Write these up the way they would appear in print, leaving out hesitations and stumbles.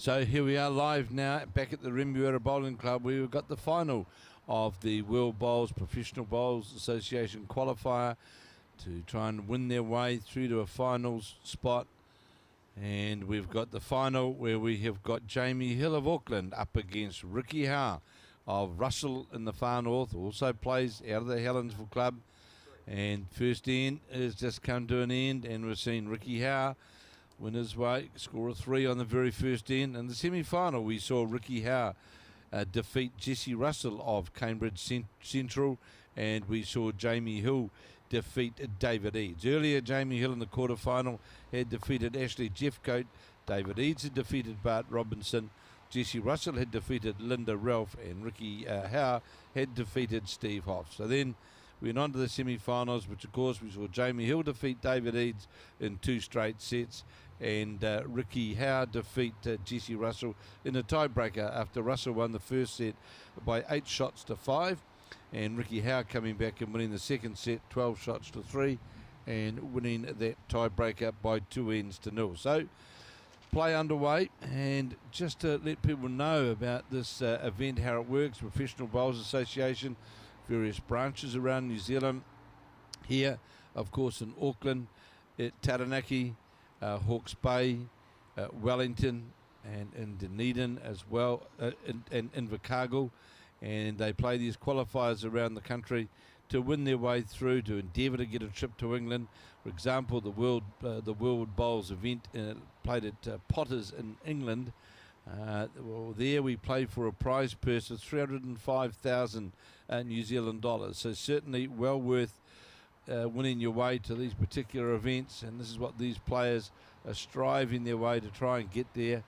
So here we are live now back at the Remuera Bowling Club. We've got the final of the World Bowls Professional Bowls Association Qualifier to try and win their way through to a finals spot. And we've got the final where we have got Jamie Hill of Auckland up against Ricky Howe of Russell in the far north, also plays out of the Helensville Club. And first end has just come to an end, and we've seen Ricky Howe win his way, score a 3 on the very first end. In the semi-final, we saw Ricky Howe defeat Jesse Russell of Cambridge Central, and we saw Jamie Hill defeat David Eads. Earlier, Jamie Hill in the quarterfinal had defeated Ashley Jeffcoat. David Eads had defeated Bart Robinson. Jesse Russell had defeated Linda Ralph, and Ricky Howe had defeated Steve Hoff. So then we went on to the semi-finals, which of course we saw Jamie Hill defeat David Eads in 2 straight sets, and Ricky Howe defeat Jesse Russell in a tiebreaker after Russell won the first set by 8 shots to 5, and Ricky Howe coming back and winning the second set 12 shots to 3 and winning that tiebreaker by 2 ends to 0. So play underway, and just to let people know about this event, how it works, Professional Bowls Association, various branches around New Zealand. Here, of course, in Auckland, at Taranaki, Hawke's Bay, Wellington, and in Dunedin as well, in Invercargill, and they play these qualifiers around the country to win their way through to endeavour to get a trip to England. For example, the World Bowls event played at Potters in England. Well, there we played for a prize purse of 305,000 New Zealand dollars. So certainly well worth winning your way to these particular events, and this is what these players are striving their way to try and get there.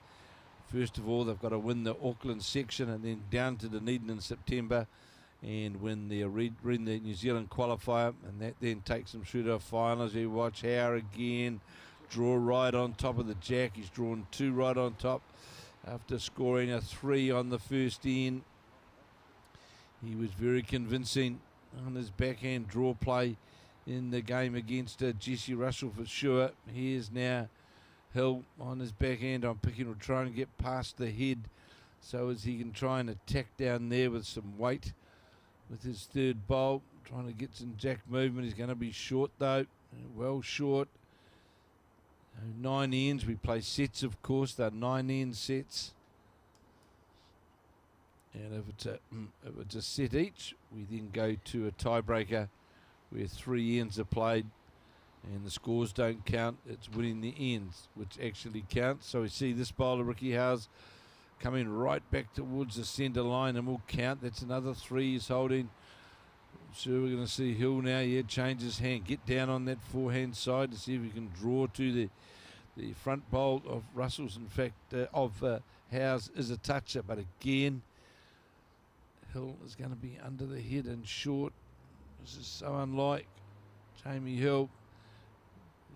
First of all, they've got to win the Auckland section and then down to Dunedin in September and win the New Zealand qualifier, and that then takes them through to a final. As you watch Howe again draw right on top of the jack. He's drawn 2 right on top after scoring a 3 on the first end. He was very convincing on his backhand draw play in the game against Jesse Russell for sure. Here's now Hill on his backhand. I'm picking to try and get past the head so as he can try and attack down there with some weight with his third bowl, trying to get some jack movement. He's going to be short though, well short. 9 ends. We play sets, of course. They're 9 end sets. And if it's a set each, we then go to a tiebreaker where 3 ends are played, and the scores don't count. It's winning the ends which actually counts. So we see this bowler, Ricky Howe's, coming right back towards the centre line and will count. That's another 3 he's holding. So we're going to see Hill now, change his hand, get down on that forehand side to see if he can draw to the front bowl of Russell's. In fact, of Howe's is a toucher, but again, Hill is going to be under the head and short. This is so unlike Jamie Hill,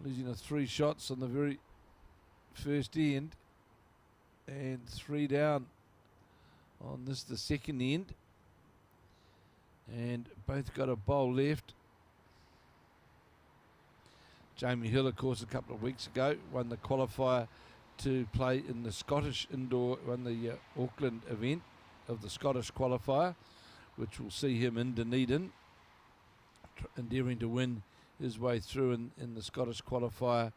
losing 3 shots on the very first end and 3 down on this, the second end. And both got a bowl left. Jamie Hill, of course, a couple of weeks ago won the qualifier to play in the Scottish indoor, won the Auckland event of the Scottish qualifier, which will see him in Dunedin, endeavouring to win his way through in the Scottish qualifier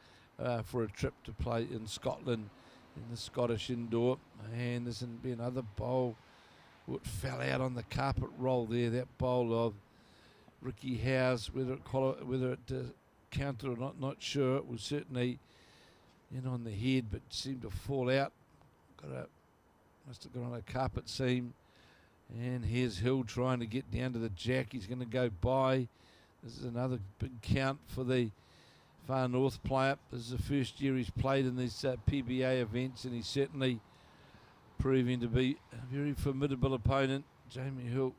for a trip to play in Scotland in the Scottish indoor. And there's going to be another bowl. It fell out on the carpet roll there, that bowl of Ricky Howe's, whether it counted or not sure. It was certainly in on the head, but seemed to fall out. Must have got on a carpet seam. And here's Hill trying to get down to the jack. He's going to go by. This is another big count for the far north player. This is the first year he's played in these PBA events, and he's certainly proving to be a very formidable opponent. Jamie Hill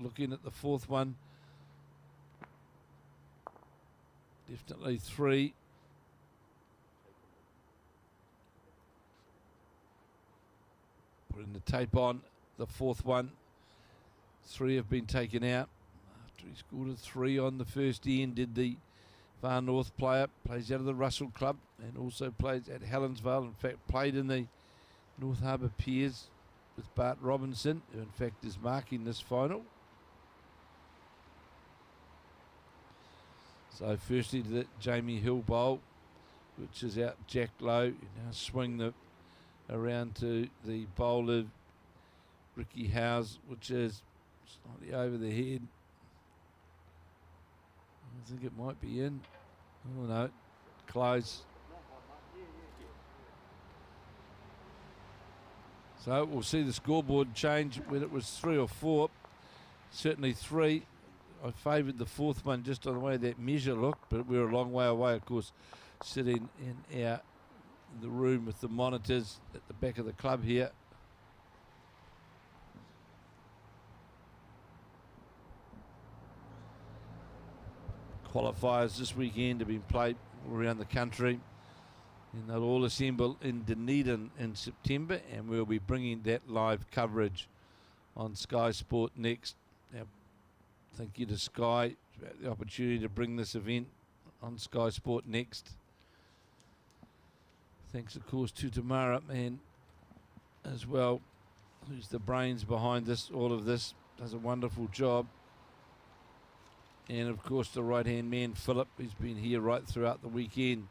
looking at the 4th one. Definitely 3. Putting the tape on. The 4th one. 3 have been taken out. After he scored a 3 on the first end, did the far north player. Plays out of the Russell Club and also plays at Helensvale. In fact, played in the North Harbour peers with Bart Robinson, who in fact is marking this final. So firstly to the Jamie Hill bowl, which is out Jack Lowe. You now swing around to the bowl of Ricky Howes, which is slightly over the head. I think it might be in. Oh no, close. So we'll see the scoreboard change when it was 3 or 4. Certainly 3. I favoured the 4th one just on the way that measure looked, but we were a long way away, of course, sitting in the room with the monitors at the back of the club here. Qualifiers this weekend have been played all around the country, and they'll all assemble in Dunedin in September, and we'll be bringing that live coverage on Sky Sport Next. Now, thank you to Sky about the opportunity to bring this event on Sky Sport Next. Thanks, of course, to Tamara Man as well, who's the brains behind this. All of this does a wonderful job. And, of course, the right-hand man, Philip, who's been here right throughout the weekend,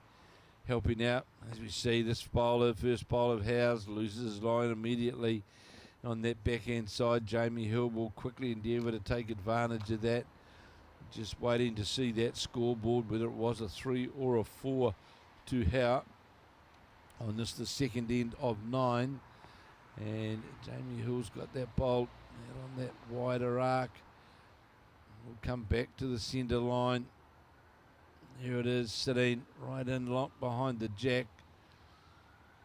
helping out. As we see, this bowler, first bowler of Howes, loses his line immediately on that backhand side. Jamie Hill will quickly endeavour to take advantage of that. Just waiting to see that scoreboard, whether it was a 3 or a 4 to Howe. On this, the second end of 9. And Jamie Hill's got that bolt out on that wider arc. We'll come back to the centre line. Here it is, sitting right in locked behind the jack.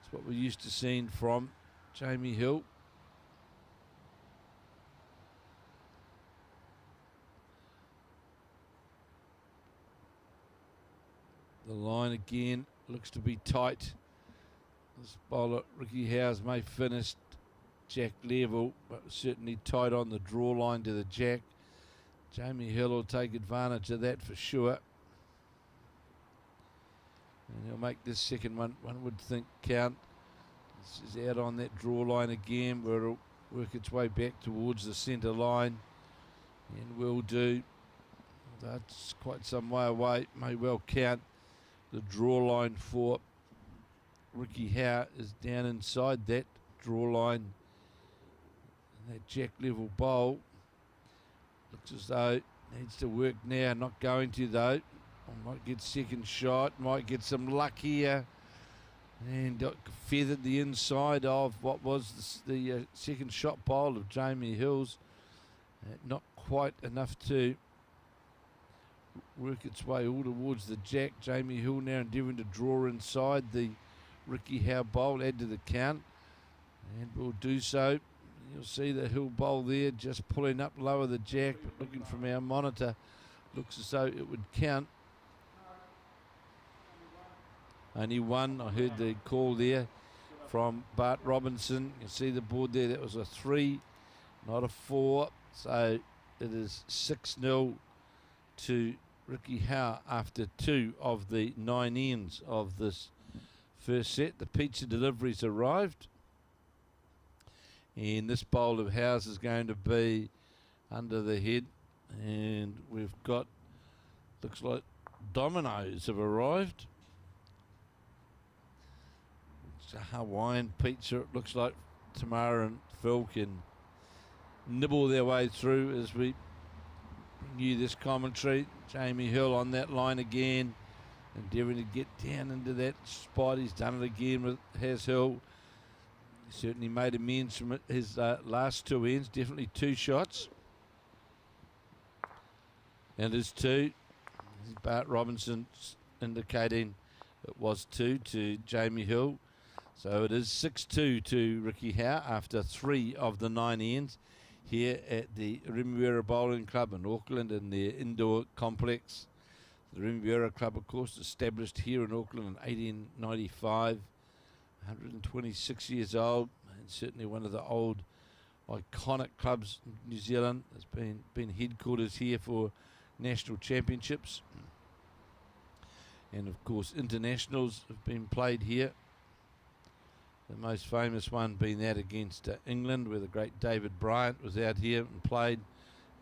That's what we're used to seeing from Jamie Hill. The line again looks to be tight. This bowler, Ricky Howes, may finish jack level, but certainly tight on the draw line to the jack. Jamie Hill will take advantage of that for sure. And he'll make this second one would think, count. This is out on that draw line again, where it'll work its way back towards the centre line. And will do. That's quite some way away. May well count. The draw line for Ricky Howe is down inside that draw line. And that jack level bowl looks as though it needs to work now. Not going to though. Might get second shot. Might get some luck here. And feathered the inside of what was the second shot bowl of Jamie Hill's. Not quite enough to work its way all towards the jack. Jamie Hill now endeavouring to draw inside the Ricky Howe bowl, add to the count, and will do so. You'll see the Hill bowl there just pulling up lower the jack, but looking from our monitor, looks as though it would count. Only one. I heard the call there from Bart Robinson. You see the board there, that was a 3, not a 4. So it is 6-0 to Ricky Howe after 2 of the 9 ends of this first set. The pizza delivery's arrived. And this bowl of Howe's is going to be under the head. And we've got, looks like Dominoes have arrived. It's a Hawaiian pizza. It looks like Tamara and Phil can nibble their way through as we bring you this commentary. Jamie Hill on that line again, endeavouring to get down into that spot. He's done it again with Has Hill. He certainly made amends from his last 2 ends. Definitely 2 shots. And it's 2. Bart Robinson indicating it was 2 to Jamie Hill. So it is 6-2 to Ricky Howe after 3 of the 9 ends here at the Remuera Bowling Club in Auckland in their indoor complex. The Remuera Club, of course, established here in Auckland in 1895, 126 years old, and certainly one of the old iconic clubs in New Zealand. Has been headquarters here for national championships, and of course internationals have been played here. The most famous one being that against England, where the great David Bryant was out here and played,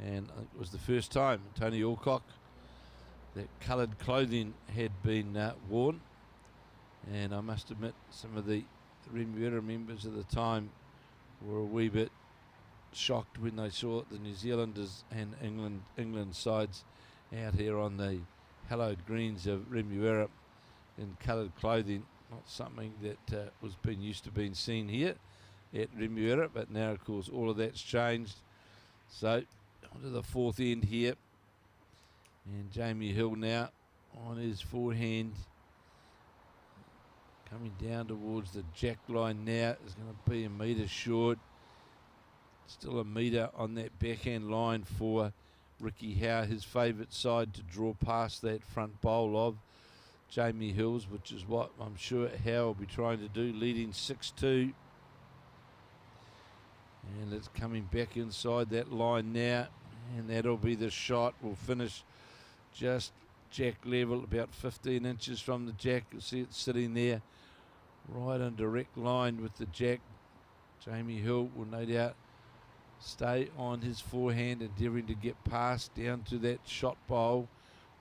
and it was the first time Tony Alcock, that coloured clothing had been worn. And I must admit, some of the Remuera members at the time were a wee bit shocked when they saw the New Zealanders and England sides out here on the hallowed greens of Remuera in coloured clothing. Not something that was being used to being seen here at Remuera, but now of course all of that's changed. So onto the fourth end here, and Jamie Hill now on his forehand, coming down towards the jack line now. Is going to be a metre short. Still a metre on that backhand line for Ricky Howe, his favourite side to draw past that front bowl of Jamie Hills, which is what I'm sure Howe will be trying to do, leading 6-2. And it's coming back inside that line now, and that'll be the shot. Will finish just jack level, about 15 inches from the jack. You'll see it sitting there right in direct line with the jack. Jamie Hill will no doubt stay on his forehand, endeavouring to get past down to that shot bowl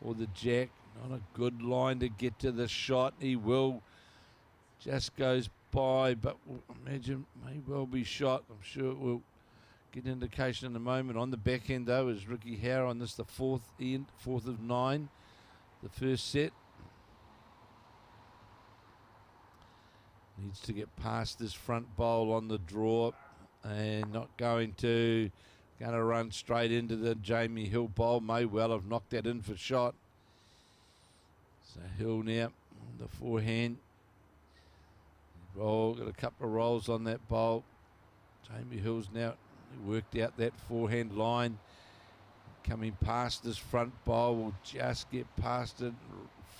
or the jack. Not a good line to get to the shot. He will. Just goes by, but imagine may well be shot. I'm sure it will get an indication in a moment. On the back end though is Ricky Howe on this, the fourth of 9, the first set. Needs to get past this front bowl on the draw, and not going to run straight into the Jamie Hill bowl. May well have knocked that in for shot. So Hill now on the forehand. Roll, got a couple of rolls on that bowl. Jamie Hill's now worked out that forehand line. Coming past this front bowl, will just get past it,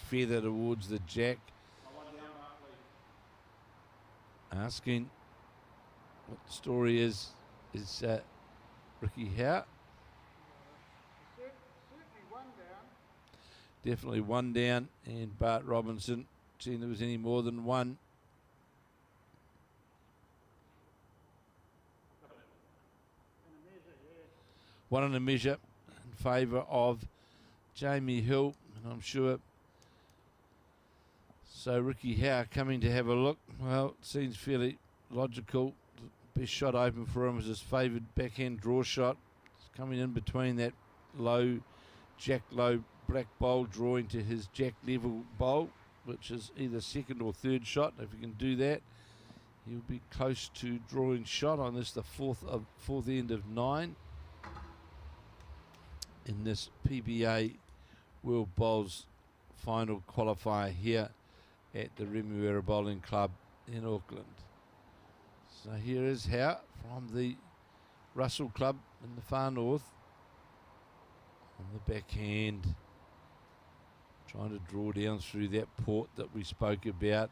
feather towards the jack. Asking what the story is Ricky Howe. Definitely one down, and Bart Robinson, seeing there was any more than one. One in a measure in favour of Jamie Hill, and I'm sure. So Ricky Howe coming to have a look. Well, it seems fairly logical. The best shot open for him was his favoured backhand draw shot. It's coming in between that low, jack low black bowl, drawing to his jack level bowl, which is either second or third shot. If he can do that, he'll be close to drawing shot on this, the fourth end of 9 in this PBA World Bowls final qualifier here at the Remuera Bowling Club in Auckland. So here is Howe from the Russell Club in the far north on the backhand, trying to draw down through that port that we spoke about.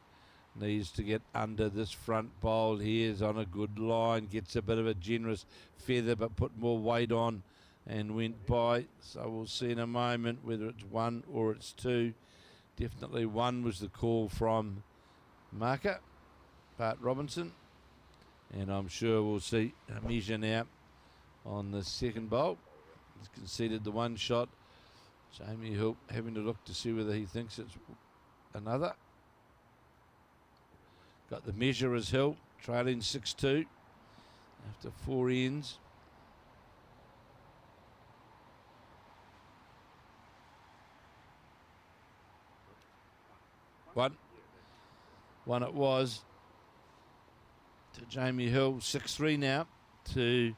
Needs to get under this front bowl. Here's on a good line, gets a bit of a generous feather but put more weight on and went by. So we'll see in a moment whether it's 1 or it's 2. Definitely 1 was the call from marker Bart Robinson, and I'm sure we'll see a measure now on the second bowl. He's conceded the one shot. Jamie Hill having to look to see whether he thinks it's another. Got the measure as Hill, trailing 6-2 after 4 ends. One it was to Jamie Hill. 6-3 now to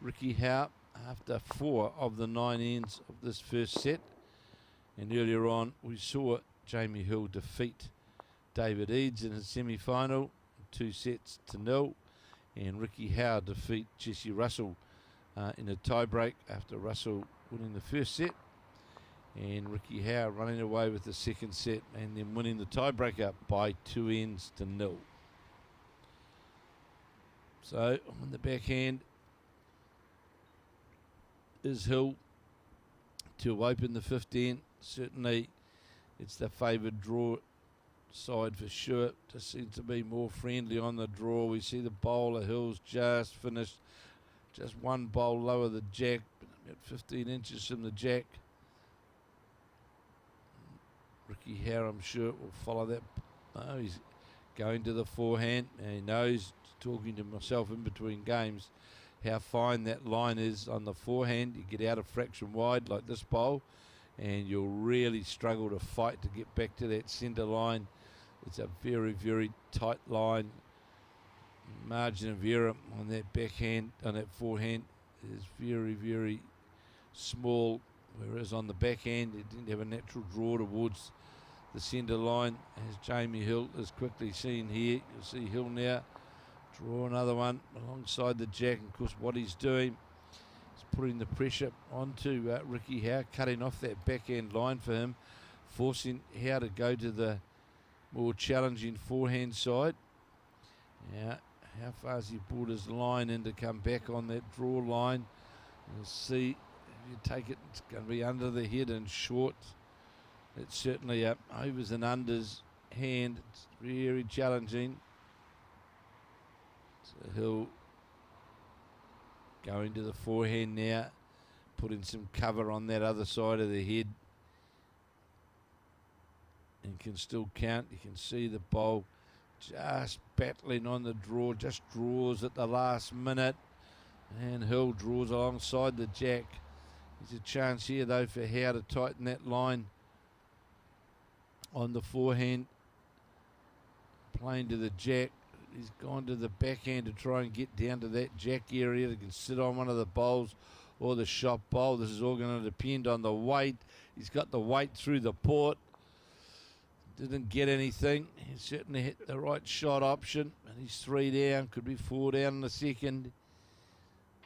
Ricky Howe after 4 of the 9 ends of this first set. And earlier on we saw Jamie Hill defeat David Eads in his semi-final, 2-0, and Ricky Howe defeat Jesse Russell in a tie-break after Russell winning the first set, and Ricky Howe running away with the second set and then winning the tiebreaker by 2-0. So on the backhand is Hill to open the 15. Certainly it's the favoured draw side for sure. Just seems to be more friendly on the draw. We see the bowler Hills just finished, just one bowl lower the jack, about 15 inches from the jack. Ricky Howe, I'm sure, will follow that. No, he's going to the forehand, and he knows, talking to myself in between games, how fine that line is on the forehand. You get out a fraction wide like this bowl, and you'll really struggle to fight to get back to that centre line. It's a very, very tight line. Margin of error on that backhand, on that forehand, is very, very small, whereas on the backhand it didn't have a natural draw towards the centre line, as Jamie Hill is quickly seen here. You'll see Hill now draw another one alongside the jack, and of course what he's doing is putting the pressure onto Ricky Howe, cutting off that backhand line for him, forcing Howe to go to the more challenging forehand side. Now, how far has he brought his line in to come back on that draw line? You'll see, if you take it, it's going to be under the head and short. It's certainly overs and unders hand. It's very challenging. So Hill going to the forehand now, putting some cover on that other side of the head, and can still count. You can see the bowl just battling on the draw, just draws at the last minute, and Hill draws alongside the jack. There's a chance here though for Howe to tighten that line on the forehand, playing to the jack. He's gone to the backhand to try and get down to that jack area. They can sit on one of the bowls or the shot bowl. This is all going to depend on the weight. He's got the weight through the port. Didn't get anything. He certainly hit the right shot option, and he's 3 down. Could be 4 down in the second.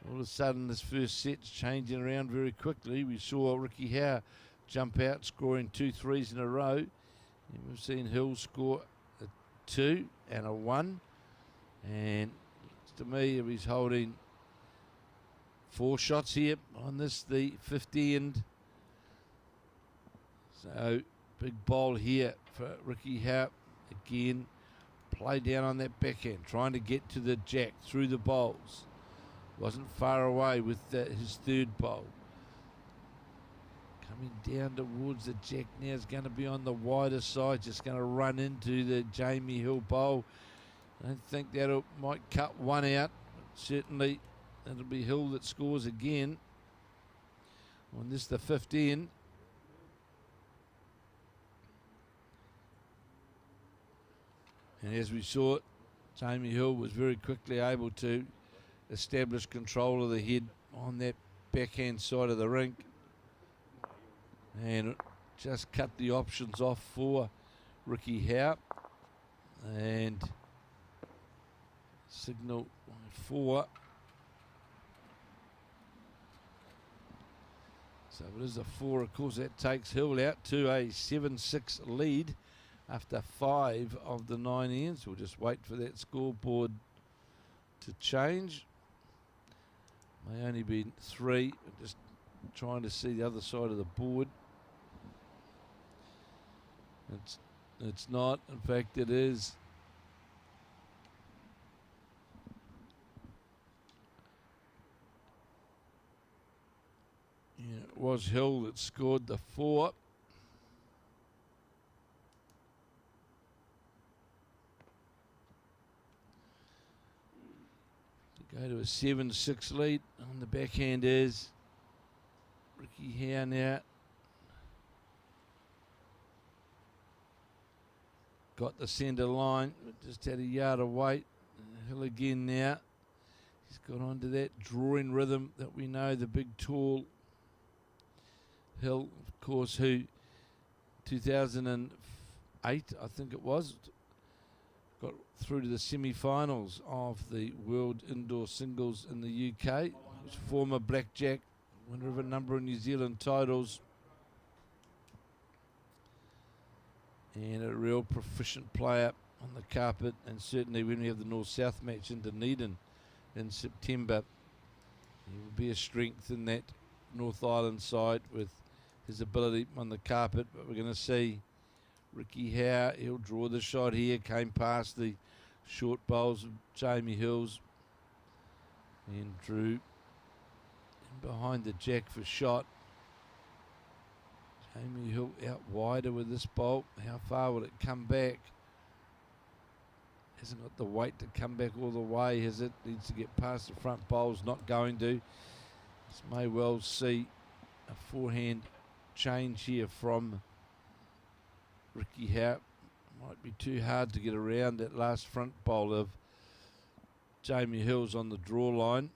All of a sudden, this first set's changing around very quickly. We saw Ricky Howe jump out, scoring 2 threes in a row. And we've seen Hill score a 2 and a 1. And to me, if he's holding 4 shots here on this, the 50 end. So, big bowl here for Ricky Howe. Again, play down on that backhand, trying to get to the jack through the bowls. Wasn't far away with his third bowl. Coming down towards the jack now, is going to be on the wider side, just going to run into the Jamie Hill bowl. I don't think that might cut one out. Certainly, it'll be Hill that scores again on this, the 15. And as we saw, Jamie Hill was very quickly able to establish control of the head on that backhand side of the rink, and just cut the options off for Ricky Howe, and signal 4. So it is a 4, of course. That takes Hill out to a 7-6 lead after 5 of the 9 ends. We'll just wait for that scoreboard to change. May only be 3. Just trying to see the other side of the board. It's not. In fact, it is. Yeah, it was Hill that scored the 4. To go to a 7-6 lead on the backhand is Ricky Howe now. Got the centre line, just had a yard of weight. Hill again now. He's got onto that drawing rhythm that we know, the big, tall Hill, of course, who 2008, I think it was, got through to the semi-finals of the World Indoor Singles in the UK. He's former blackjack, winner of a number of New Zealand titles, and a real proficient player on the carpet. And certainly when we have the North-South match in Dunedin in September, he will be a strength in that North Island side with his ability on the carpet. But we're going to see Ricky Howe, he'll draw the shot here. Came past the short bowls of Jamie Hills and drew in behind the jack for shot. Jamie Hill out wider with this bowl. How far will it come back? Hasn't got the weight to come back all the way, has it? Needs to get past the front bowls. Not going to. This may well see a forehand change here from Ricky Howe. Might be too hard to get around that last front bowl of Jamie Hills on the draw line.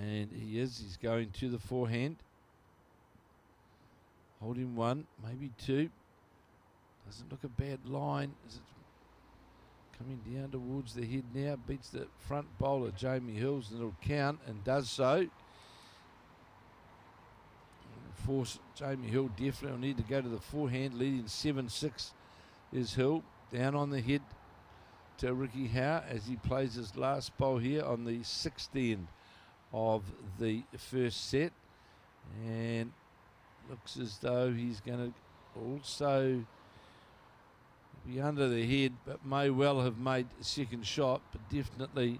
And he's going to the forehand. Holding one, maybe two. Doesn't look a bad line. Is it coming down towards the head now? Beats the front bowler, Jamie Hills, and it'll count, and does so. Force Jamie Hill definitely will need to go to the forehand. Leading 7-6 is Hill. Down on the head to Ricky Howe as he plays his last bowl here on the 6th end of the first set. And looks as though he's going to also be under the head, but may well have made a second shot. But definitely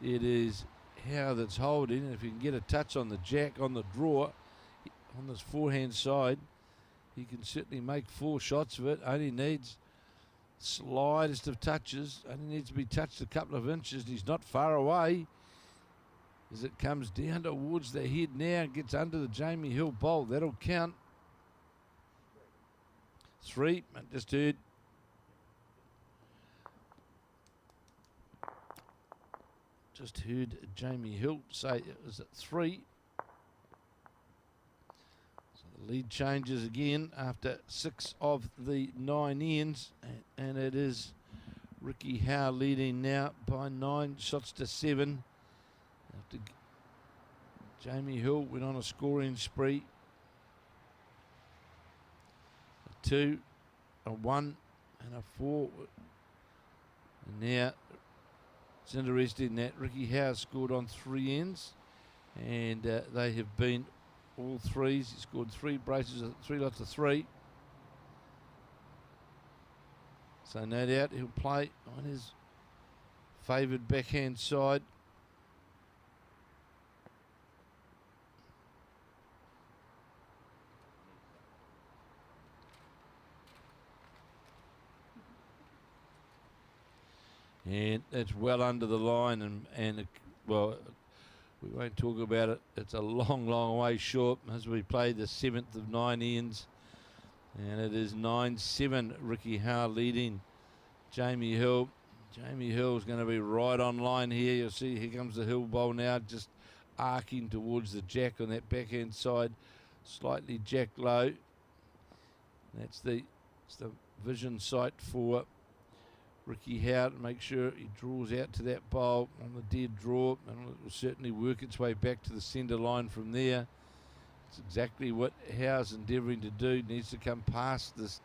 it is Howe that's holding. And if he can get a touch on the jack on the draw on this forehand side, he can certainly make 4 shots of it. Only needs slightest of touches. Only needs to be touched a couple of inches. And he's not far away as it comes down towards the head now and gets under the Jamie Hill bowl. That'll count. 3. I just heard. Just heard Jamie Hill say it was at 3. So the lead changes again after 6 of the 9 ends, and it is Ricky Howe leading now by 9 shots to 7. After Jamie Hill went on a scoring spree. A 2, a 1, and a 4. And now it's interesting that Ricky Howe scored on 3 ends, and they have been all 3s. He scored 3 braces, 3 lots of 3. So no doubt he'll play on his favoured backhand side. And it's well under the line, and well, we won't talk about it. It's a long, long way short as we play the 7th of 9 ends. And it is 9-7, Ricky Howe leading Jamie Hill. Jamie Hill is going to be right on line here. You'll see here comes the Hill bowl now, just arcing towards the jack on that backhand side. Slightly jack low. It's the vision sight for Ricky Howe to make sure he draws out to that bowl on the dead draw, and it will certainly work its way back to the centre line from there. It's exactly what Howe's endeavouring to do. Needs to come past this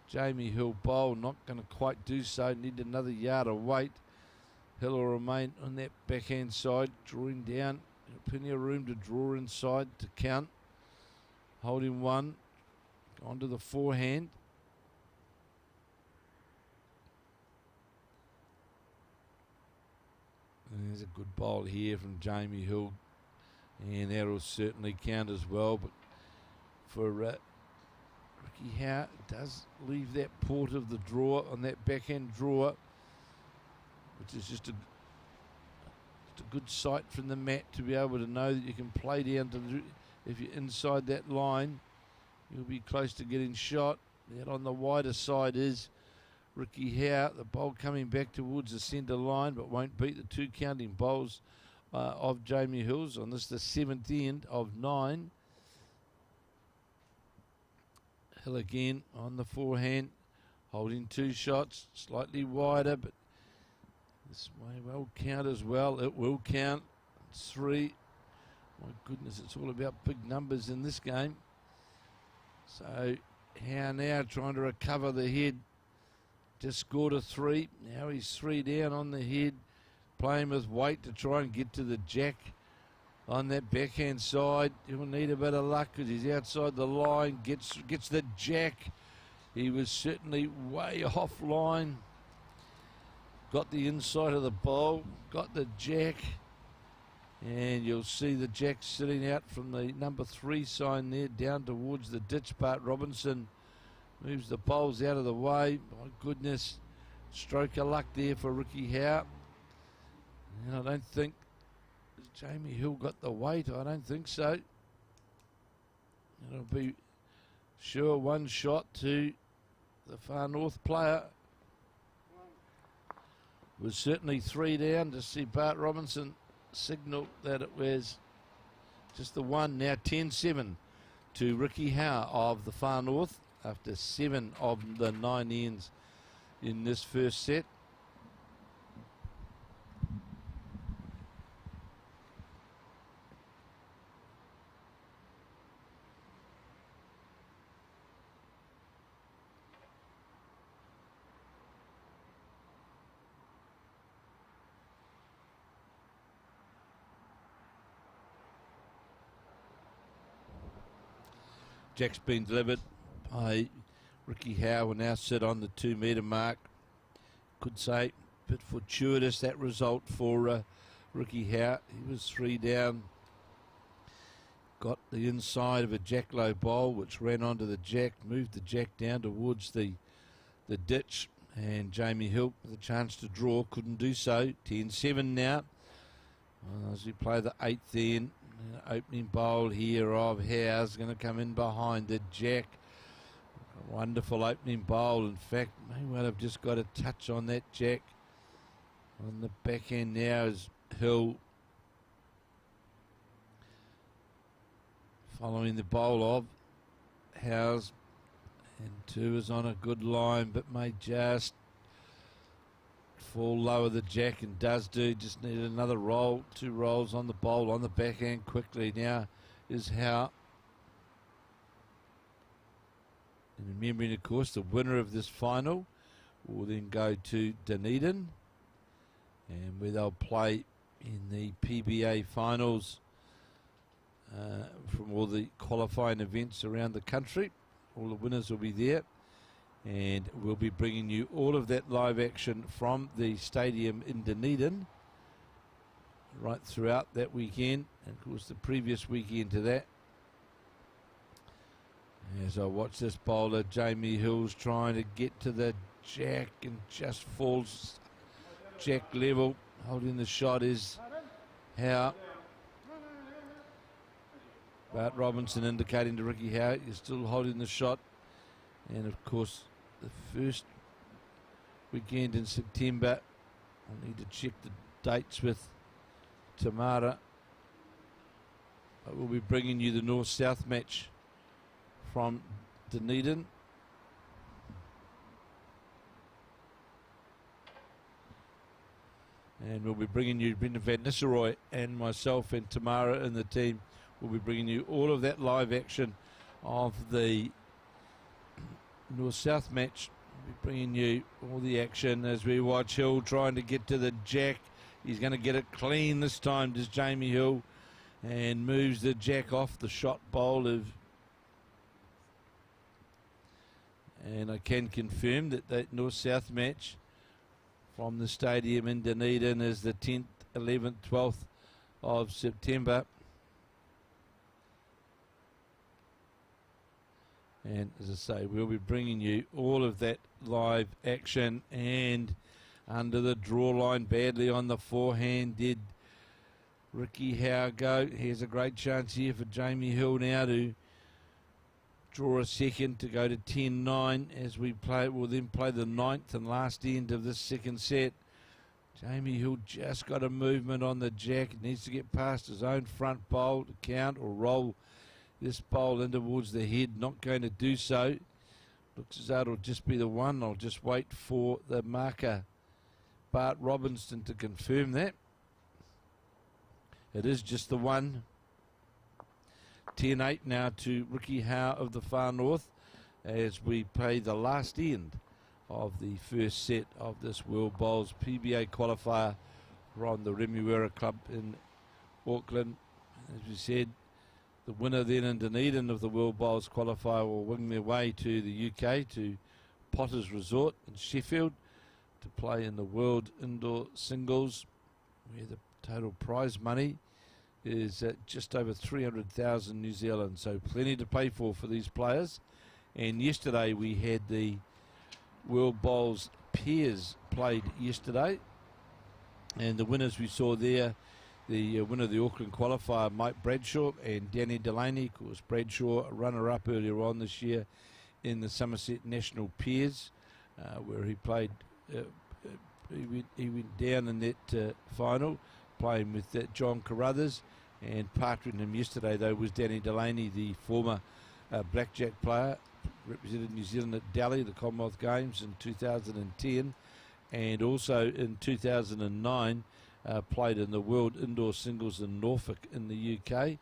Jamie Hill bowl. Not going to quite do so. Need another yard of weight. Hill will remain on that backhand side, drawing down. Plenty of room to draw inside to count. Holding 1. Onto the forehand. And there's a good bowl here from Jamie Hill, and that will certainly count as well. But for Ricky Howe, it does leave that port of the draw on that backhand draw, which is just a good sight from the mat to be able to know that you can play down to if you're inside that line, you'll be close to getting shot. That on the wider side is Ricky Howe, the bowl coming back towards the centre line, but won't beat the 2 counting bowls of Jamie Hills on this, the 7th end of 9. Hill again on the forehand, holding 2 shots, slightly wider, but this may well count as well. It will count. It's 3. My goodness, it's all about big numbers in this game. So Howe now trying to recover the head. Just scored a 3. Now he's 3 down on the head, playing with weight to try and get to the jack on that backhand side. He'll need a bit of luck because he's outside the line. Gets the jack. He was certainly way offline. Got the inside of the bowl, got the jack, and you'll see the jack sitting out from the number 3 sign there down towards the ditch. Bart Robinson moves the bowls out of the way. My goodness, stroke of luck there for Ricky Howe. And I don't think Jamie Hill got the weight. I don't think so. It'll be sure one shot to the far north player. Was certainly 3 down to see Bart Robinson signal that it was just the one. Now 10-7 to Ricky Howe of the far north after 7 of the 9 ends in this first set. Jack's been delivered by Ricky Howe. Will now sit on the 2 metre mark. Could say a bit fortuitous that result for Ricky Howe. He was 3 down. Got the inside of a jack low bowl which ran onto the jack, moved the jack down towards the ditch, and Jamie Hill with a chance to draw, couldn't do so. 10-7 now. As we play the 8th end. Opening bowl here of Howe's going to come in behind the jack. A wonderful opening bowl. In fact, may well have just got a touch on that jack. On the back end now is Hill following the bowl of Howe's, and 2 is on a good line but may just fall lower the jack, and does do. Just need another roll, 2 rolls on the bowl on the backhand quickly. Now is Howe. And remembering, of course, the winner of this final will then go to Dunedin, and where they'll play in the PBA finals from all the qualifying events around the country. All the winners will be there. And we'll be bringing you all of that live action from the stadium in Dunedin right throughout that weekend, and of course the previous weekend to that. As I watch this bowler, Jamie Hill's trying to get to the jack and just falls jack level. Holding the shot is Howe. Bart Robinson indicating to Ricky Howe you're still holding the shot. And of course the first weekend in September, I'll need to check the dates with Tamara, but we'll be bringing you the north-south match from Dunedin. And we'll be bringing you Brendan Van Nistelrooy and myself and Tamara and the team. We'll be bringing you all of that live action of the north-south match. We'll be bringing you all the action as we watch Hill trying to get to the jack. He's going to get it clean this time, does Jamie Hill, and moves the jack off the shot bowl of. And I can confirm that that north-south match from the stadium in Dunedin is the 10th, 11th, 12th of September. And as I say, we'll be bringing you all of that live action. And under the draw line, badly on the forehand, did Ricky Howe go. Here's a great chance here for Jamie Hill now to draw a second to go to 10-9 as we play. We'll then play the 9th and last end of this second set. Jamie Hill just got a movement on the jack. Needs to get past his own front bowl to count or roll this bowl in towards the head. Not going to do so. Looks as though it'll just be the one. I'll just wait for the marker, Bart Robinson, to confirm that. It is just the one. 10-8 now to Ricky Howe of the far north as we play the last end of the first set of this World Bowls PBA qualifier from the Remuera Club in Auckland. As we said, The winner then in Dunedin of the World Bowls Qualifier will wing their way to the UK, to Potter's Resort in Sheffield, to play in the World Indoor Singles, where the total prize money is just over 300,000 New Zealand. So plenty to play for these players. And yesterday we had the World Bowls pairs played yesterday, and the winners we saw there, the winner of the Auckland qualifier, Mike Bradshaw, and Danny Delaney. Of course, Bradshaw, a runner-up earlier on this year in the Somerset National Pairs, where he played. He went down in that final, playing with John Carruthers, and partnering him yesterday though was Danny Delaney, the former blackjack player, represented New Zealand at Delhi, the Commonwealth Games in 2010, and also in 2009 played in the World Indoor Singles in Norfolk in the UK,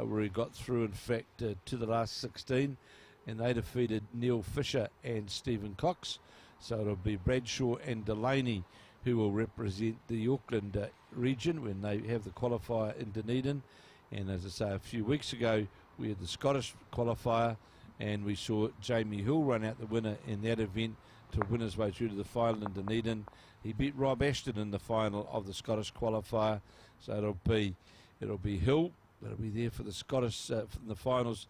where he got through, in fact, to the last 16, and they defeated Neil Fisher and Stephen Cox. So it'll be Bradshaw and Delaney who will represent the Auckland region when they have the qualifier in Dunedin. And as I say, a few weeks ago we had the Scottish qualifier, and we saw Jamie Hill run out the winner in that event to win his way through to the final in Dunedin. He beat Rob Ashton in the final of the Scottish qualifier. So it'll be Hill that'll be there for the Scottish for the finals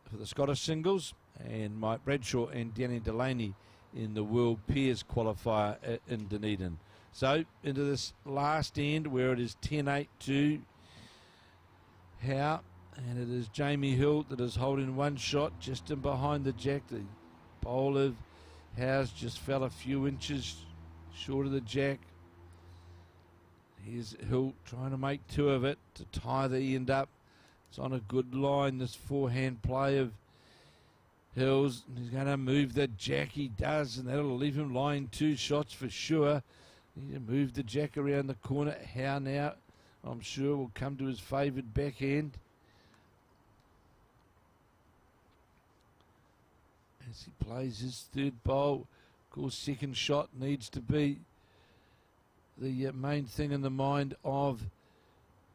for the Scottish singles, and Mike Bradshaw and Danny Delaney in the World Pairs qualifier in Dunedin. So into this last end where it is 10-8 to Howe, and it is Jamie Hill that is holding one shot just in behind the jack. The bowl of Howe's just fell a few inches short of the jack. Here's Hill trying to make two of it to tie the end up. It's on a good line, this forehand play of Hills. He's going to move the jack, he does, and that'll leave him lying two shots for sure. Need to move the jack around the corner. Howe now, I'm sure, will come to his favoured backhand. As he plays his third bowl. Of course, second shot needs to be the main thing in the mind of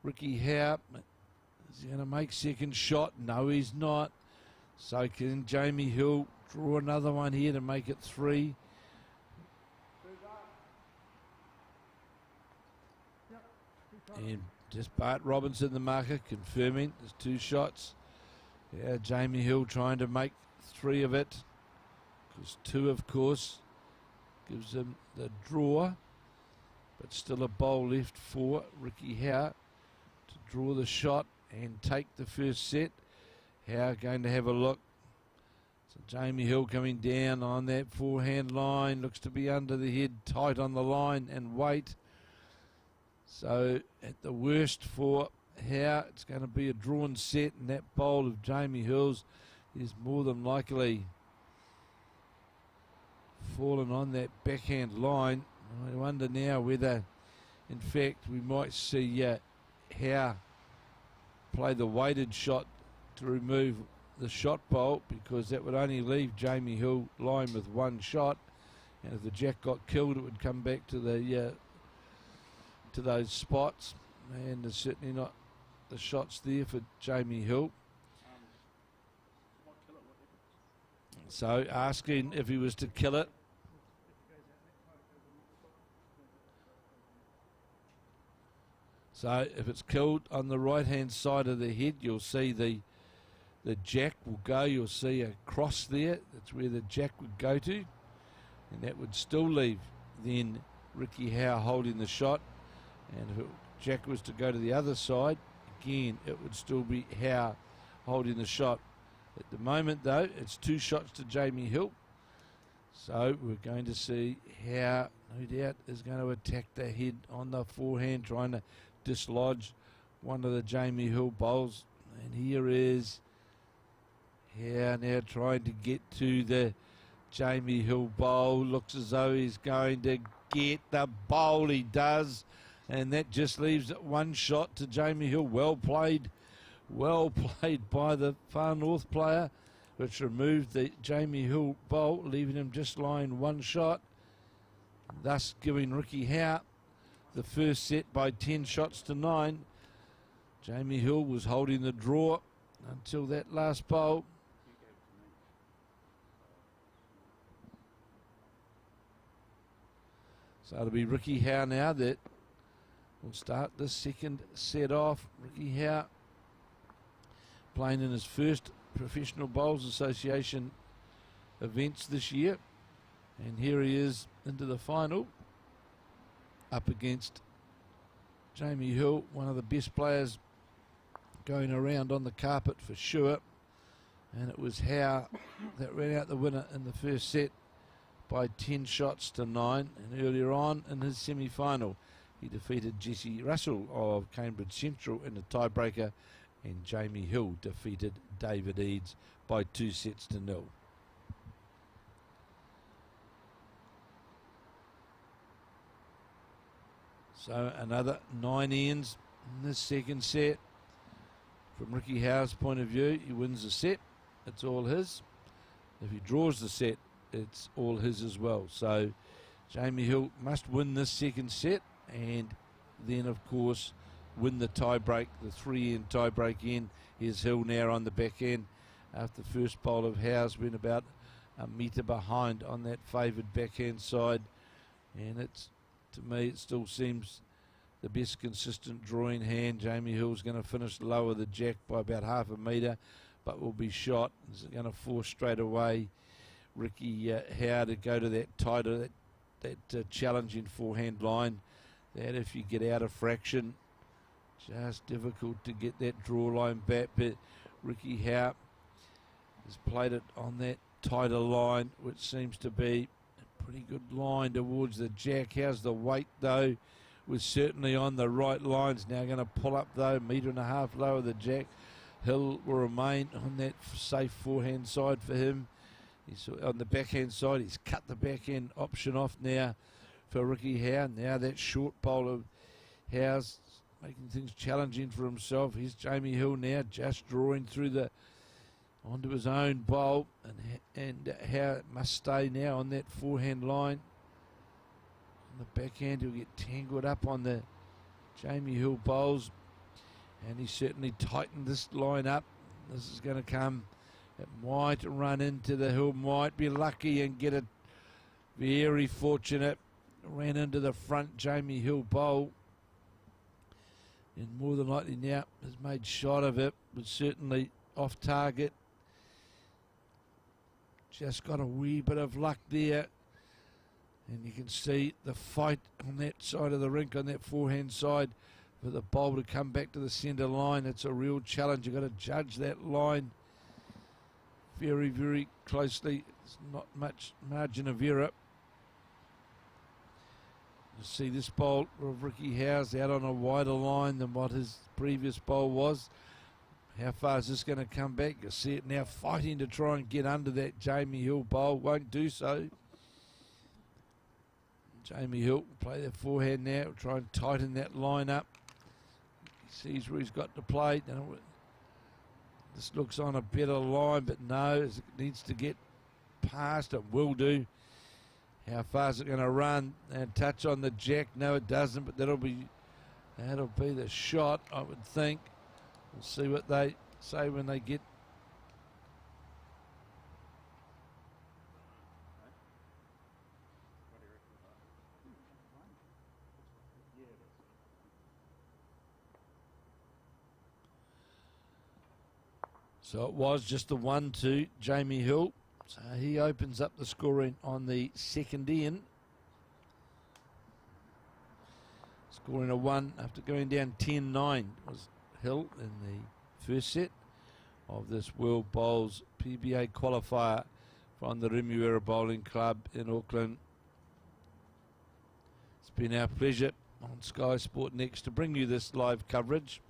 Ricky Howe. Is he going to make second shot? No, he's not. So can Jamie Hill draw another one here to make it three? And just Bart Robinson, the marker, confirming there's two shots. Yeah, Jamie Hill trying to make three of it, because two, of course, gives him the draw, but still a bowl left for Ricky Howe to draw the shot and take the first set. Howe going to have a look. So Jamie Hill coming down on that forehand line, looks to be under the head, tight on the line and weight. So at the worst for Howe, it's going to be a drawn set, and that bowl of Jamie Hill's is more than likely fallen on that backhand line. I wonder now whether, in fact, we might see Howe play the weighted shot to remove the shot bowl, because that would only leave Jamie Hill lying with one shot, and if the jack got killed, it would come back to the to those spots, and there's certainly not the shots there for Jamie Hill. So asking if he was to kill it. So if it's killed on the right hand side of the head, you'll see the jack will go. You'll see a cross there. That's where the jack would go to, and that would still leave then Ricky Howe holding the shot. And if jack was to go to the other side, again it would still be Howe holding the shot. At the moment though, it's two shots to Jamie Hill. So we're going to see Howe, no doubt, is going to attack the head on the forehand, trying to dislodge one of the Jamie Hill bowls. And here is Howe now trying to get to the Jamie Hill bowl. Looks as though he's going to get the bowl. He does. And that just leaves one shot to Jamie Hill. Well played by the far north player, which removed the Jamie Hill bowl, leaving him just lying one shot, thus giving Ricky Howe the first set by 10 shots to 9. Jamie Hill was holding the draw, until that last bowl. So it'll be Ricky Howe now that will start this second set off. Ricky Howe playing in his first Professional Bowls Association events this year. And here he is into the final up against Jamie Hill, one of the best players going around on the carpet for sure. And it was Howe that ran out the winner in the first set by 10 shots to 9. And earlier on in his semi-final, he defeated Jesse Russell of Cambridge Central in a tiebreaker, and Jamie Hill defeated David Eads by 2 sets to 0. So another 9 ends in this second set. From Ricky Howe's point of view, he wins the set, it's all his. If he draws the set, it's all his as well. So Jamie Hill must win this second set, and then of course win the tie break, the 3-end tie break in. Here's Hill now on the back end after the first bowl of Howe's been about a metre behind on that favoured backhand side, and it's, to me, it still seems the best consistent drawing hand. Jamie Hill's going to finish lower the jack by about half a metre, but will be shot. Is going to force straight away Ricky Howe to go to that tighter, that challenging forehand line. That if you get out of fraction, just difficult to get that draw line back. But Ricky Howe has played it on that tighter line, which seems to be a pretty good line towards the jack. How's the weight though? Was certainly on the right lines. Now going to pull up though, 1.5 metres lower the jack. Hill will remain on that safe forehand side for him. He's on the backhand side. He's cut the backhand option off now for Ricky Howe. Now that short bowl of Howe's making things challenging for himself. Here's Jamie Hill now just drawing through the onto his own bowl, and Howe must stay now on that forehand line. On the backhand, he'll get tangled up on the Jamie Hill bowls, and he certainly tightened this line up. This is going to come. It might run into the Hill, might be lucky and get it. Very fortunate. Ran into the front Jamie Hill bowl, and more than likely now has made shot of it, but certainly off target. Just got a wee bit of luck there, and you can see the fight on that side of the rink, on that forehand side, for the bowl to come back to the centre line. It's a real challenge. You've got to judge that line very, very closely. There's not much margin of error. You see this bowl of Ricky Howe's out on a wider line than what his previous bowl was. How far is this going to come back? You see it now fighting to try and get under that Jamie Hill bowl. Won't do so. Jamie Hill will play that forehand now. Will try and tighten that line up. He sees where he's got to play. This looks on a better line, but no, it needs to get past. It will do. How far is it going to run? And touch on the jack. No, it doesn't, but that'll be the shot, I would think. We'll see what they say when they get. So it was just the 1-2, Jamie Hill. So he opens up the scoring on the second end. Scoring a 1 after going down 10-9 was Hill in the first set of this World Bowls PBA qualifier from the Remuera Bowling Club in Auckland. It's been our pleasure on Sky Sport Next to bring you this live coverage.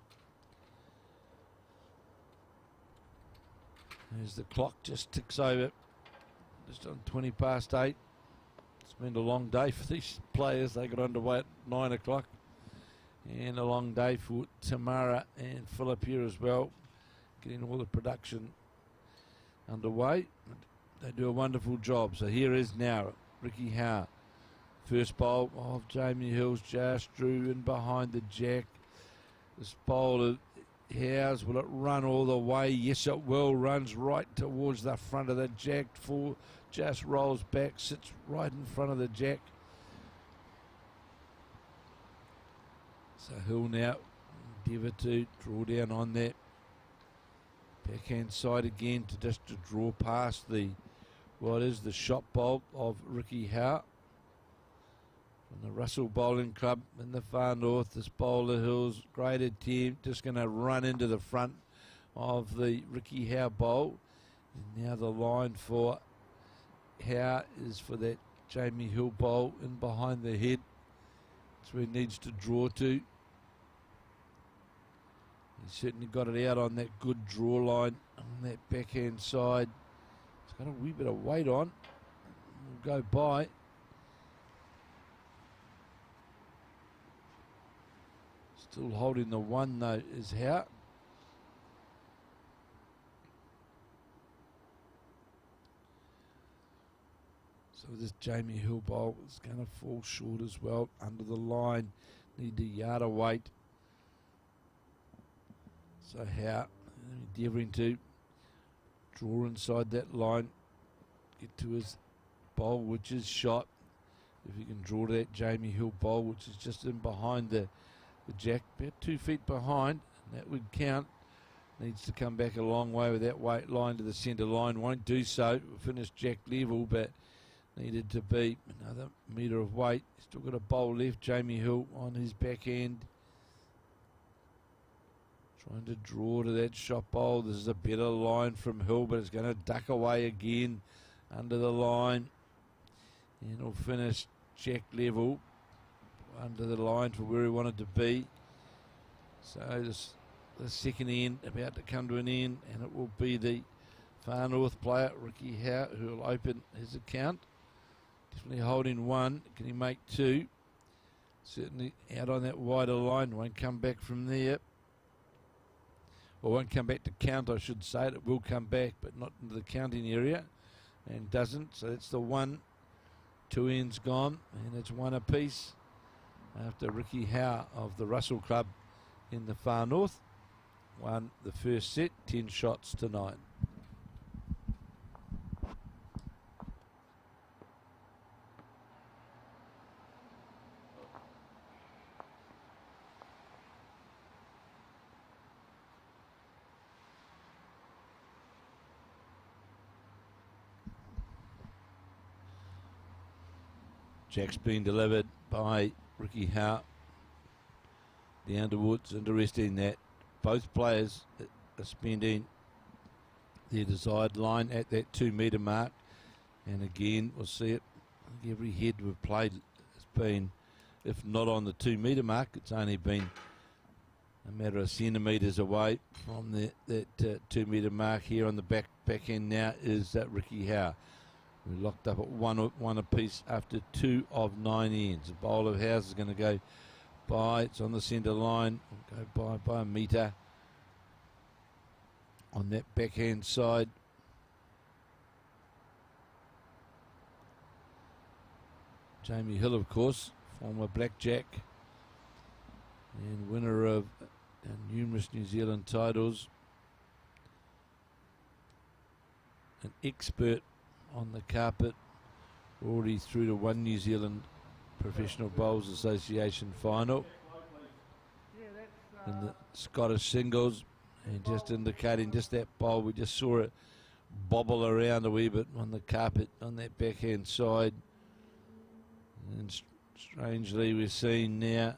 As the clock just ticks over, just on 20 past 8. It's been a long day for these players. They got underway at 9 o'clock. And a long day for Tamara and Philip here as well, getting all the production underway. They do a wonderful job. So here is now Ricky Howe. First bowl of Jamie Hill's just drew in behind the jack. This bowl Howes, will it run all the way? Yes, it will. Runs right towards the front of the jack. Just rolls back, sits right in front of the jack. So he'll now endeavour to draw down on that backhand side again to draw past the shot bolt of Ricky Howe. From the Russell Bowling Club in the far north, this Bowler Hills great attempt, just going to run into the front of the Ricky Howe bowl. And now the line for Howe is for that Jamie Hill bowl in behind the head. That's where he needs to draw to. He certainly got it out on that good draw line on that backhand side. It's got a wee bit of weight on. We'll go by. Still holding the one though is Howe. So this Jamie Hill bowl is going to fall short as well. Under the line, need a yard of weight. So Howe endeavouring to draw inside that line, get to his bowl which is shot. If he can draw to that Jamie Hill bowl which is just in behind the jack, about 2 feet behind, and that would count. Needs to come back a long way with that weight line to the centre line. Won't do so. Finished jack level, but needed to be another metre of weight. Still got a bowl left. Jamie Hill on his backhand, trying to draw to that shot bowl. This is a better line from Hill, but it's going to duck away again under the line, and he'll finish jack level under the line for where he wanted to be. So the second end about to come to an end, and it will be the far north player Ricky Howe who will open his account. Definitely holding one. Can he make two? Certainly out on that wider line. Won't come back from there. Or won't come back to count, I should say. It will come back, but not into the counting area, and doesn't. So that's the one. Two ends gone, and it's one apiece after Ricky Howe of the Russell Club in the far north won the first set, 10 shots to 9. Jack's been delivered by Ricky Howe down towards. Interesting that both players are spending their desired line at that 2 metre mark, and again we'll see it. Every head we've played has been, if not on the 2 metre mark, it's only been a matter of centimetres away from that 2 metre mark. Here on the back end now is Ricky Howe. We're locked up at one apiece after 2 of 9 ends. The bowl of Howe's is going to go by. It's on the centre line. We'll go by a metre on that backhand side. Jamie Hill, of course, former blackjack and winner of numerous New Zealand titles. An expert on the carpet, already through to one New Zealand Professional Bowls Association final in the Scottish singles, and just indicating just that bowl, we just saw it bobble around a wee bit on the carpet on that backhand side, and strangely we're seeing now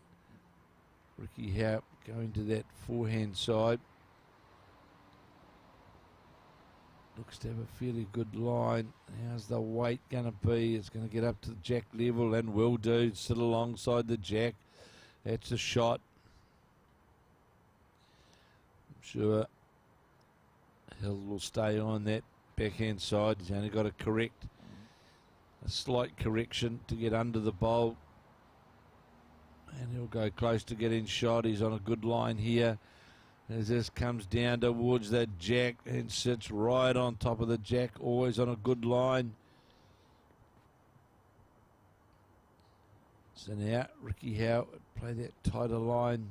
Ricky Howe going to that forehand side. Looks to have a fairly good line. How's the weight going to be? It's going to get up to the jack level, and will do. Sit alongside the jack. That's a shot. I'm sure Hill will stay on that backhand side. He's only got to correct a slight correction to get under the bowl, and he'll go close to getting shot. He's on a good line here as this comes down towards that jack and sits right on top of the jack, always on a good line. So now Ricky Howe play that tighter line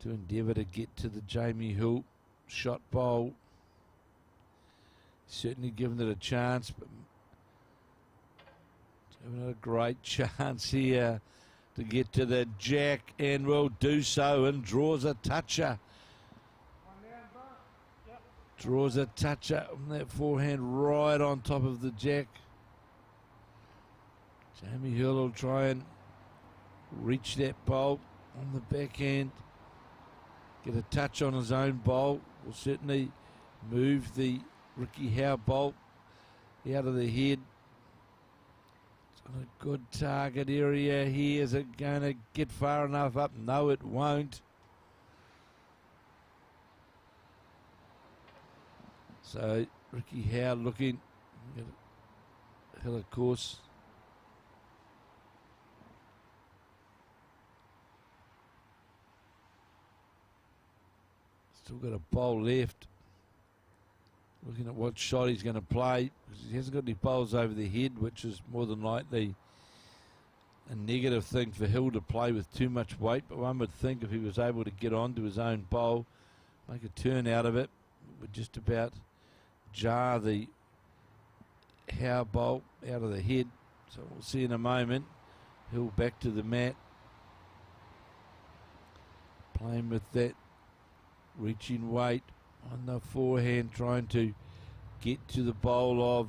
to endeavour to get to the Jamie Hill shot bowl. Certainly given it a chance, but having a great chance here to get to the jack, and will do so, and draws a toucher. Draws a toucher on that forehand right on top of the jack. Jamie Hill will try and reach that bowl on the backhand. Get a touch on his own bowl. Will certainly move the Ricky Howe bowl out of the head. It's got a good target area here. Is it going to get far enough up? No, it won't. So Ricky Howe looking. Hill, of course. Still got a bowl left. Looking at what shot he's going to play, because he hasn't got any bowls over the head, which is more than likely a negative thing for Hill to play with too much weight. But one would think if he was able to get onto his own bowl, make a turn out of it, it would just about jar the Howe bowl out of the head. So we'll see in a moment. Hill back to the mat, playing with that reaching weight on the forehand, trying to get to the bowl of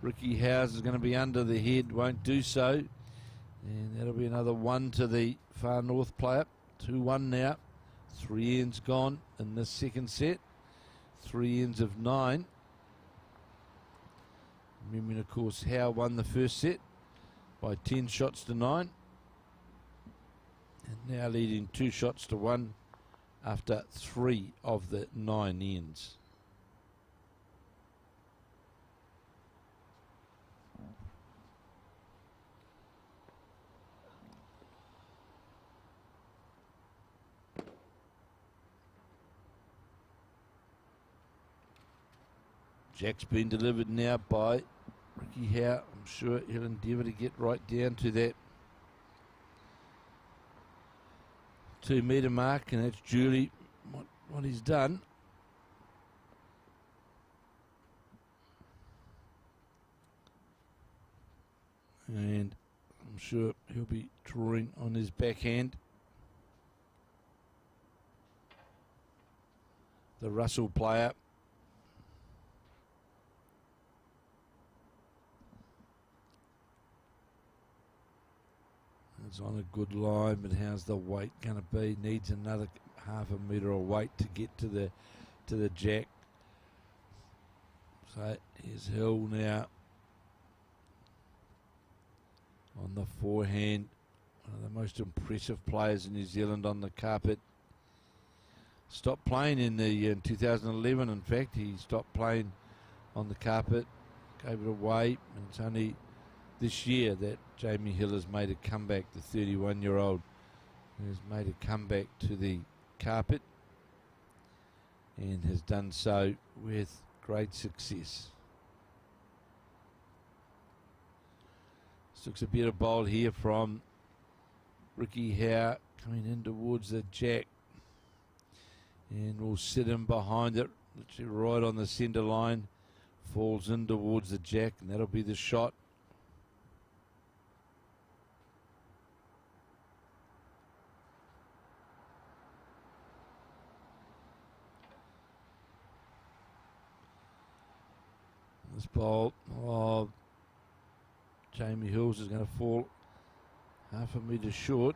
Ricky Howes. Is going to be under the head, won't do so. And that'll be another one to the far north player. 2-1 now. 3 ends gone in this second set. 3 ends of 9. Remembering, of course, Howe won the first set by 10 shots to 9. And now leading 2 shots to 1 after 3 of the 9 ends. Jack's been delivered now by Ricky Howe. I'm sure he'll endeavour to get right down to that 2 metre mark, and that's duly what he's done. And I'm sure he'll be drawing on his backhand. The Russell player. It's on a good line, but how's the weight going to be? Needs another half a metre of weight to get to the jack. So here's Hill now on the forehand. One of the most impressive players in New Zealand on the carpet. Stopped playing in 2011. In fact, he stopped playing on the carpet, gave it away, and it's only this year that Jamie Hill has made a comeback. The 31-year-old has made a comeback to the carpet and has done so with great success. This looks a better bowl here from Ricky Howe, coming in towards the jack, and will sit him behind it, literally right on the centre line, falls in towards the jack, and that'll be the shot. This bowl of Jamie Hills is going to fall half a metre short.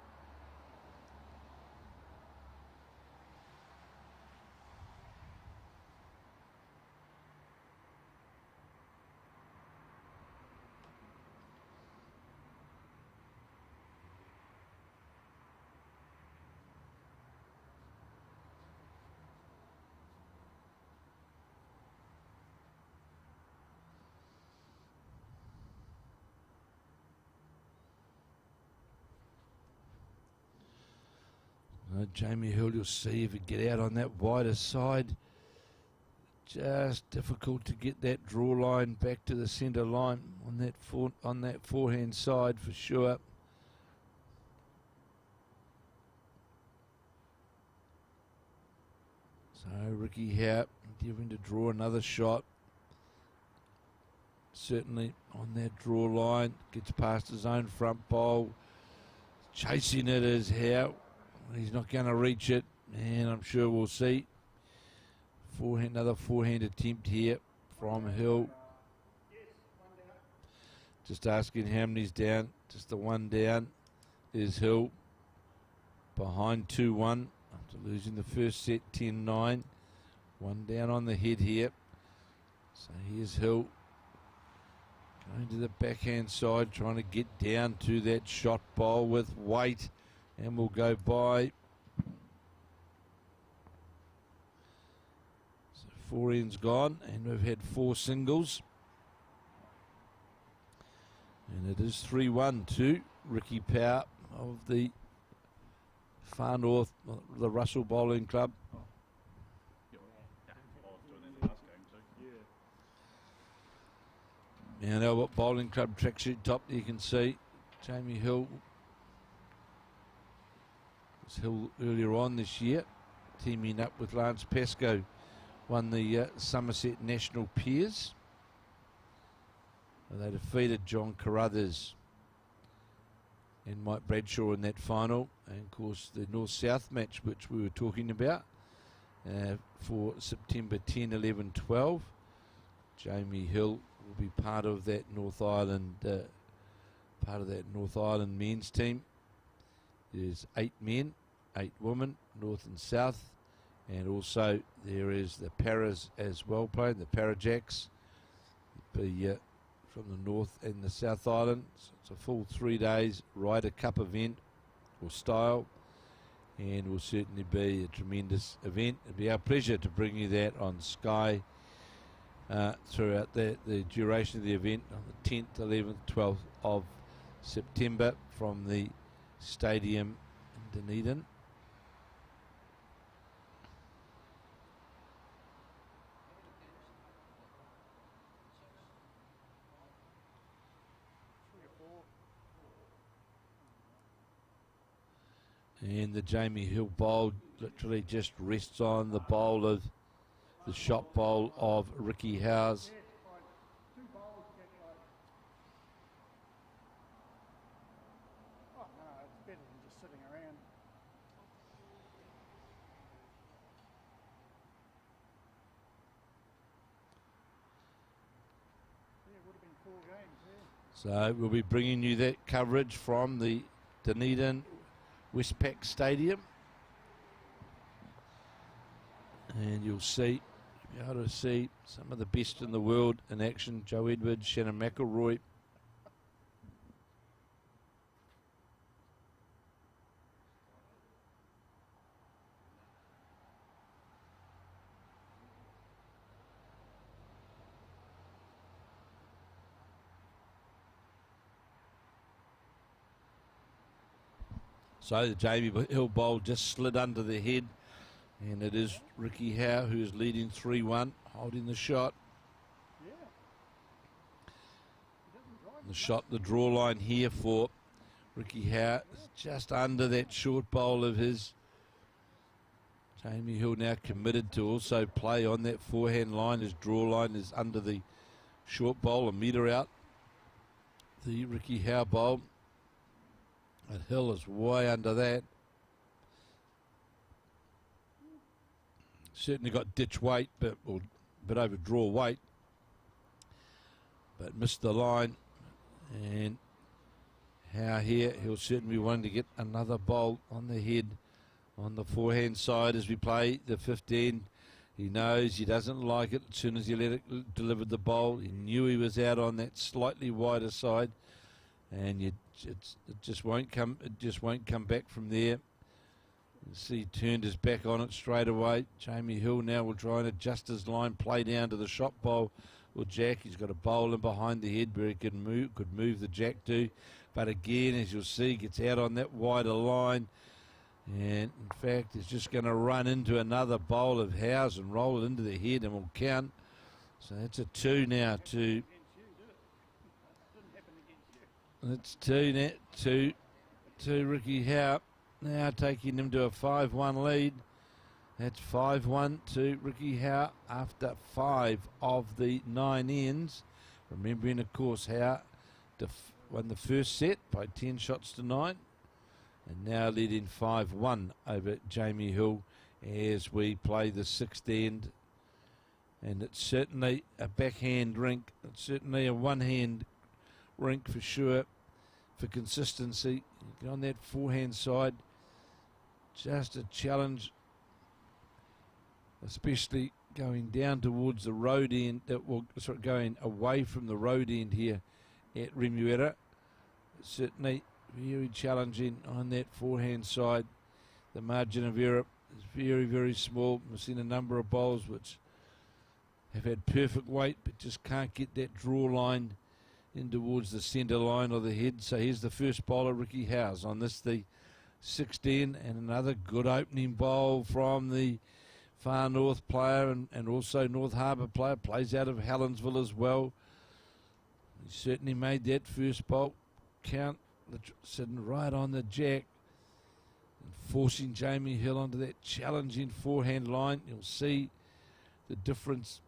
Jamie Hill, you'll see if he get out on that wider side. Just difficult to get that draw line back to the centre line on that forehand side for sure. So Ricky Howe endeavouring to draw another shot. Certainly on that draw line. Gets past his own front bowl. Chasing it is Howe. He's not going to reach it. And I'm sure we'll see. Another forehand attempt here from Hill. Just asking how many's down. Just the one down is Hill. Behind 2-1 after losing the first set 10-9. One down on the head here. So here's Hill. Going to the backhand side, trying to get down to that shot bowl with weight. And we'll go by. So forehand's gone, and we've had 4 singles. And it is 3-1 to Ricky Power of the Far North, the Russell Bowling Club. Now Albert Bowling Club tracksuit top, you can see Jamie Hill. Was Hill earlier on this year, teaming up with Lance Pascoe, won the Somerset National Peers. And they defeated John Carruthers and Mike Bradshaw in that final. And of course the North-South match, which we were talking about, for September 10, 11, 12. Jamie Hill will be part of that North Island men's team. There's 8 men, 8 women, North and South, and also there is the Paras as well playing, the Parajacks, the from the North and the South Island. So it's a full 3 days Ryder Cup event or style, and will certainly be a tremendous event. It'll be our pleasure to bring you that on Sky throughout the duration of the event on the 10th, 11th, 12th of September from the stadium in Dunedin. And the Jamie Hill bowl literally just rests on the bowl of the shot bowl of Ricky Howes. So we'll be bringing you that coverage from the Dunedin Westpac Stadium, and you'll be able to see some of the best in the world in action. Joe Edwards, Shannon McElroy. So the Jamie Hill bowl just slid under the head, and it is Ricky Howe who is leading 3-1, holding the shot. The shot, the draw line here for Ricky Howe is just under that short bowl of his. Jamie Hill now committed to also play on that forehand line. His draw line is under the short bowl, a metre out. The Ricky Howe bowl. And Hill is way under that. Certainly got ditch weight, but over draw weight. But missed the line. And Howe here, he'll certainly be wanting to get another bowl on the head on the forehand side as we play the 15. He knows he doesn't like it as soon as he let it deliver the bowl. He knew he was out on that slightly wider side. And it just won't come. It just won't come back from there. You see, he turned his back on it straight away. Jamie Hill now will try and adjust his line, play down to the shot bowl. Well, Jack, he's got a bowler behind the head where he could move the Jack to. But again, as you'll see, gets out on that wider line. And in fact, he's just going to run into another bowl of Howes and roll it into the head and will count. So that's a 2 now to. It's 2 now to Ricky Howe, now taking him to a 5-1 lead. That's 5-1 to Ricky Howe after 5 of the 9 ends. Remembering, of course, Howe won the first set by 10 shots to 9. And now leading 5-1 over Jamie Hill as we play the 6th end. And it's certainly a backhand rink. It's certainly a one-hand rink for sure for consistency. On that forehand side, just a challenge, especially going down towards the road end, going away from the road end here at Remuera. Certainly very challenging on that forehand side. The margin of error is very, very small. We've seen a number of bowls which have had perfect weight but just can't get that draw line in towards the centre line of the head. So here's the first bowler, Ricky Howes, on this, the 16, and another good opening bowl from the far north player and also North Harbour player. Plays out of Helensville as well. He certainly made that first bowl count, sitting right on the jack and forcing Jamie Hill onto that challenging forehand line. You'll see the difference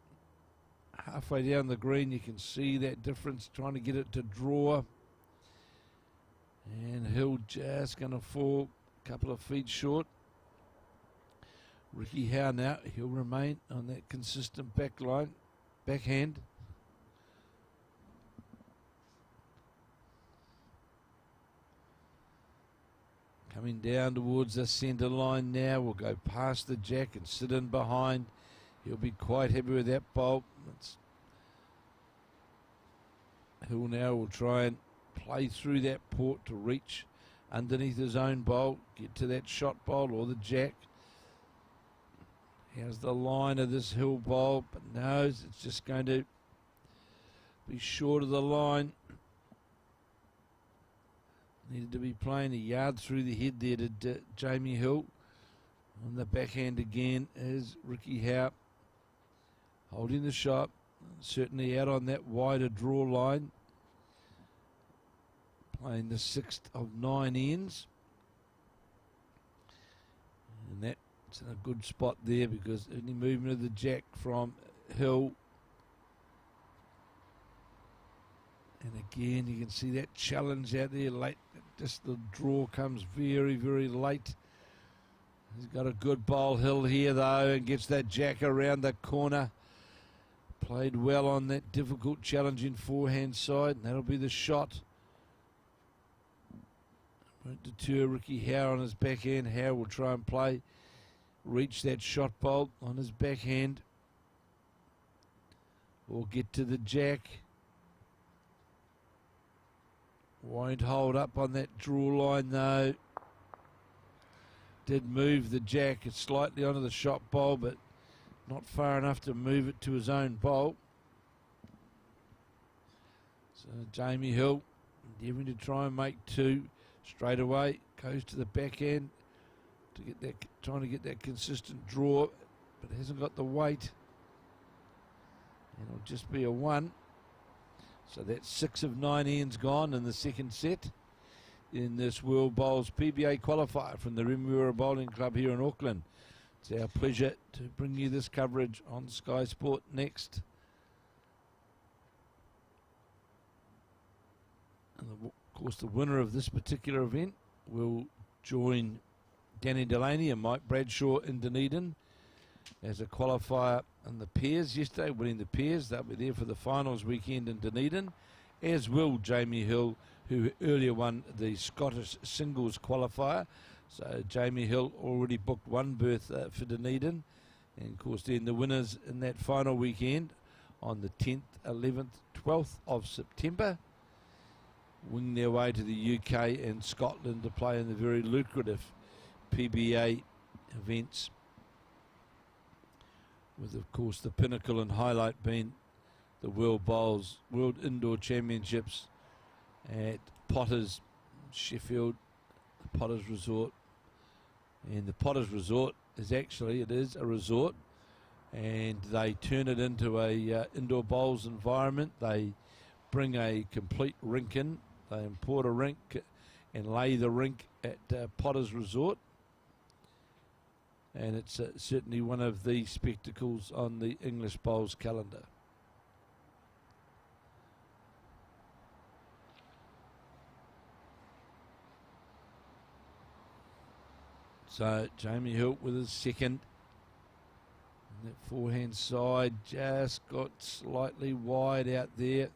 halfway down the green. You can see that difference, trying to get it to draw. And Hill just going to fall a couple of feet short. Ricky Howe now, he'll remain on that consistent back line, backhand. Coming down towards the centre line now. We'll go past the jack and sit in behind. He'll be quite happy with that bowl. Hill now will try and play through that port to reach underneath his own bowl, get to that shot bowl or the jack. How's the line of this Hill bowl? But knows it's just going to be short of the line. Needed to be playing a yard through the head there to Jamie Hill. On the backhand again is Ricky Howe, holding the shot, certainly out on that wider draw line. Playing the 6th of 9 ends. And that's in a good spot there because any movement of the jack from Hill. And again, you can see that challenge out there late. Just the draw comes very, very late. He's got a good bowl, Hill, here, though, and gets that jack around the corner. Played well on that difficult, challenging forehand side, and that'll be the shot. Won't deter Ricky Howe on his backhand. Howe will try and reach that shot bolt on his backhand. Or get to the jack. Won't hold up on that draw line, though. Did move the jack slightly onto the shot bowl, but not far enough to move it to his own bowl. So Jamie Hill endeavouring to try and make 2 straight away. Goes to the backhand to get that, trying to get that consistent draw, but hasn't got the weight. And it'll just be a 1. So that's 6 of 9 ends gone in the second set in this World Bowls PBA qualifier from the Remuera Bowling Club here in Auckland. It's our pleasure to bring you this coverage on Sky Sport Next. And of course, the winner of this particular event will join Danny Delaney and Mike Bradshaw in Dunedin as a qualifier in the pairs yesterday, winning the pairs. They'll be there for the finals weekend in Dunedin, as will Jamie Hill, who earlier won the Scottish singles qualifier. So Jamie Hill already booked 1 berth for Dunedin. And of course then the winners in that final weekend on the 10th, 11th, 12th of September wing their way to the UK and Scotland to play in the very lucrative PBA events, with of course the pinnacle and highlight being the World Bowls, World Indoor Championships at Potters, Sheffield, the Potters Resort. And the Potters Resort is actually, it is a resort, and they turn it into a indoor bowls environment. They bring a complete rink in, they import a rink and lay the rink at Potters Resort. and it's certainly one of the spectacles on the English bowls calendar. So Jamie Hill with his second. And that forehand side just got slightly wide out there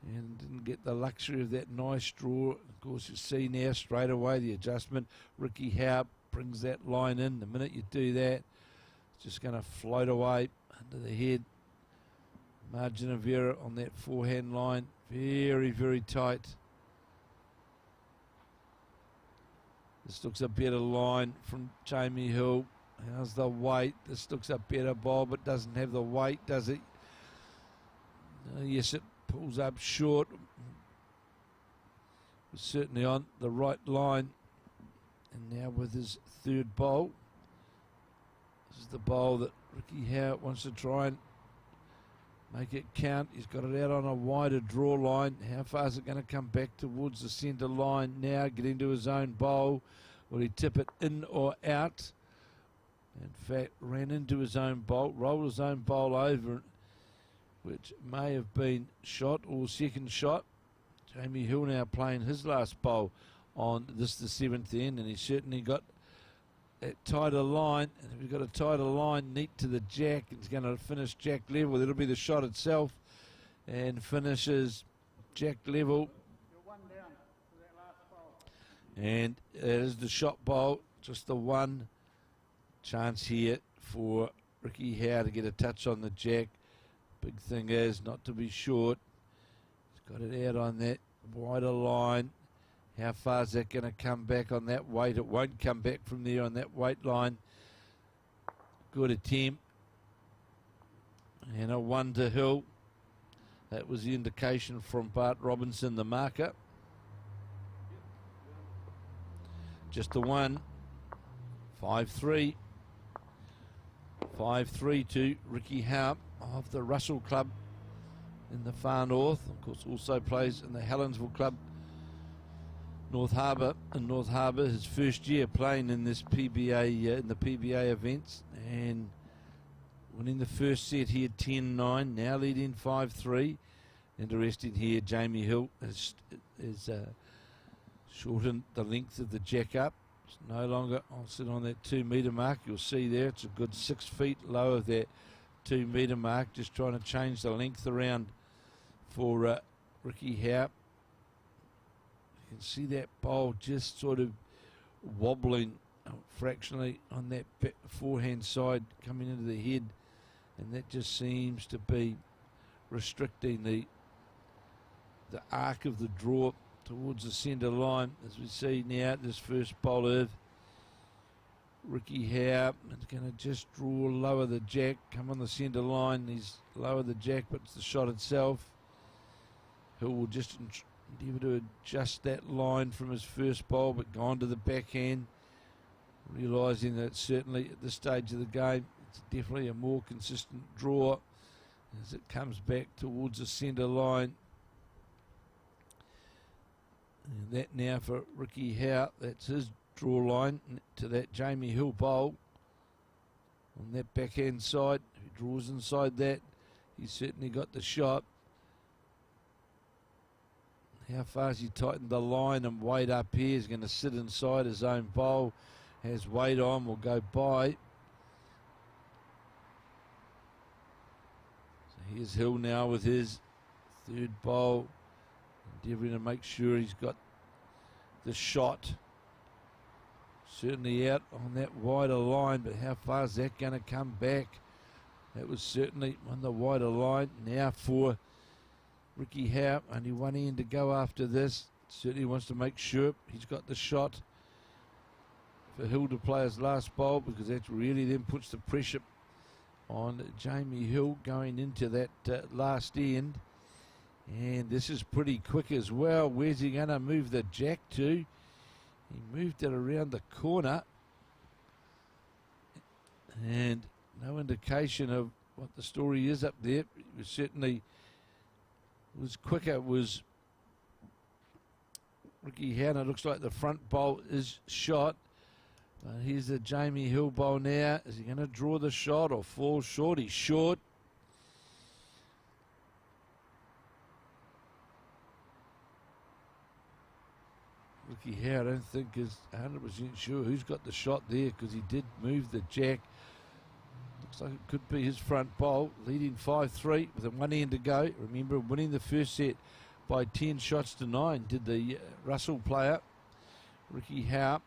and didn't get the luxury of that nice draw. Of course, you see now straight away the adjustment. Ricky Howe brings that line in. The minute you do that, it's just going to float away under the head. Margin of error on that forehand line. Very, very tight. This looks a better line from Jamie Hill. How's the weight? This looks a better ball, but doesn't have the weight, does it? Yes, it pulls up short. It's certainly on the right line. And now with his third bowl. This is the bowl that Ricky Howe wants to try and make it count. He's got it out on a wider draw line. How far is it going to come back towards the centre line now? Get into his own bowl. Will he tip it in or out? In fact, ran into his own bowl, rolled his own bowl over, which may have been shot or second shot. Jamie Hill now playing his last bowl on this, the seventh end, and he's certainly got that tighter line. And if he's got a tighter line neat to the jack, it's going to finish jack level. It'll be the shot itself, and finishes jack level. You're one down for that last bowl. And it is the shot bowl, just the one chance here for Ricky Howe to get a touch on the jack. Big thing is not to be short. He's got it out on that wider line. How far is that going to come back on that weight? It won't come back from there on that weight line. Good attempt. And a 1 to Hill. That was the indication from Bart Robinson, the marker. Just the one. 5-3. 5-3 to Ricky Howe of the Russell Club in the far north. Of course, also plays in the Helensville Club, North Harbour. In North Harbour, his first year playing in this PBA, in the PBA events, and winning the first set here 10-9. Now leading 5-3. Interesting here, Jamie Hill has shortened the length of the jack up. It's no longer, I'll sit on that 2 metre mark. You'll see there it's a good 6 feet low of that 2 metre mark. Just trying to change the length around for Ricky Howe. You can see that bowl just sort of wobbling fractionally on that forehand side coming into the head, and that just seems to be restricting the arc of the draw towards the centre line. As we see now, this first bowler, Ricky Howe, is going to just draw, lower the jack, come on the centre line. He's lowered the jack, but it's the shot itself. Hill will just endeavour to adjust that line from his first bowl, but gone to the backhand, realising that certainly at this stage of the game, it's definitely a more consistent draw as it comes back towards the centre line. And that now for Ricky Howe, that's his draw line to that Jamie Hill bowl on that backhand side. If he draws inside that, he's certainly got the shot. How far has he tightened the line and weight up here? He's going to sit inside his own bowl. Has weight on, will go by. So here's Hill now with his third bowl, endeavouring to make sure he's got the shot. Certainly out on that wider line, but how far is that going to come back? That was certainly on the wider line. Now for Ricky Howe, only one end to go after this. Certainly wants to make sure he's got the shot for Hill to play his last bowl, because that really then puts the pressure on Jamie Hill going into that last end. And this is pretty quick as well. Where's he going to move the jack to? He moved it around the corner. And no indication of what the story is up there. It was certainly was quicker, was Ricky Howe. It looks like the front bowl is shot. Here's the Jamie Hill bowl now. Is he going to draw the shot or fall short? He's short. Ricky Howe, I don't think is 100% sure who's got the shot there, because he did move the jack. Looks like it could be his front bowl, leading 5-3 with a 1 end to go. Remember, winning the first set by 10 shots to 9 did the Russell player. Ricky Howe,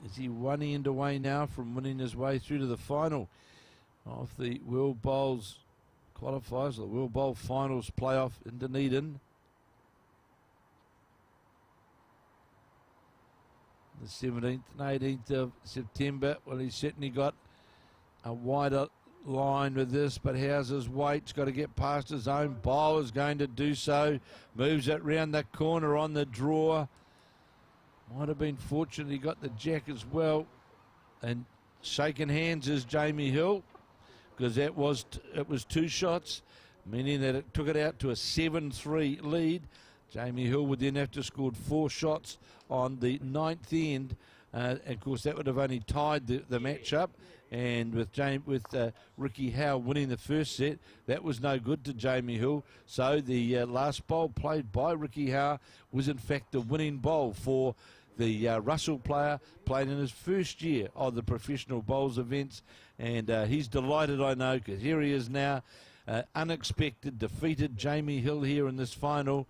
is he 1 end away now from winning his way through to the final of the World Bowls qualifiers, the World Bowl Finals playoff in Dunedin? The 17th and 18th of September. Well, he's certainly got a wider line with this, but how's his weight's got to get past his own bowl, is going to do so. Moves it round the corner on the draw. Might have been fortunate he got the jack as well. And shaking hands is Jamie Hill, because it was 2 shots, meaning that it took it out to a 7-3 lead. Jamie Hill would then have to score 4 shots on the 9th end. And of course, that would have only tied the match-up. And with Ricky Howe winning the first set, that was no good to Jamie Hill. So the last bowl played by Ricky Howe was in fact the winning bowl for the Russell player, played in his first year of the professional bowls events. And he's delighted, I know, because here he is now. Unexpected, defeated Jamie Hill here in this final,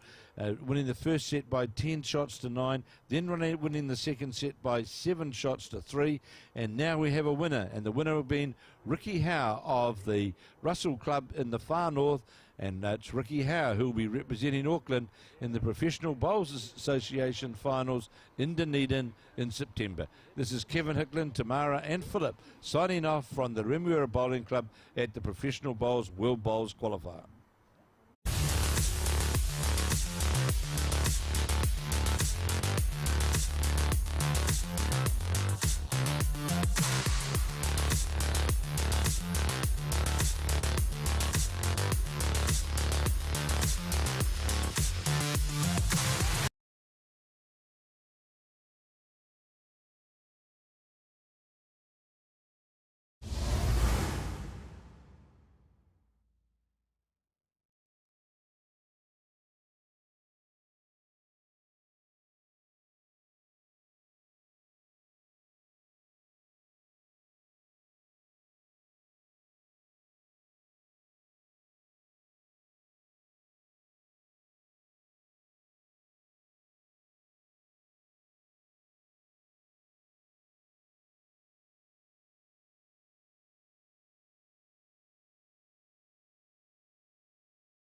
winning the first set by 10 shots to 9, then winning the second set by 7 shots to 3, and now we have a winner, and the winner have been Ricky Howe of the Russell Club in the far north, and it's Ricky Howe who will be representing Auckland in the Professional Bowls Association finals in Dunedin in September. This is Kevin Hicklin, Tamara and Philip signing off from the Remuera Bowling Club at the Professional Bowls World Bowls Qualifier.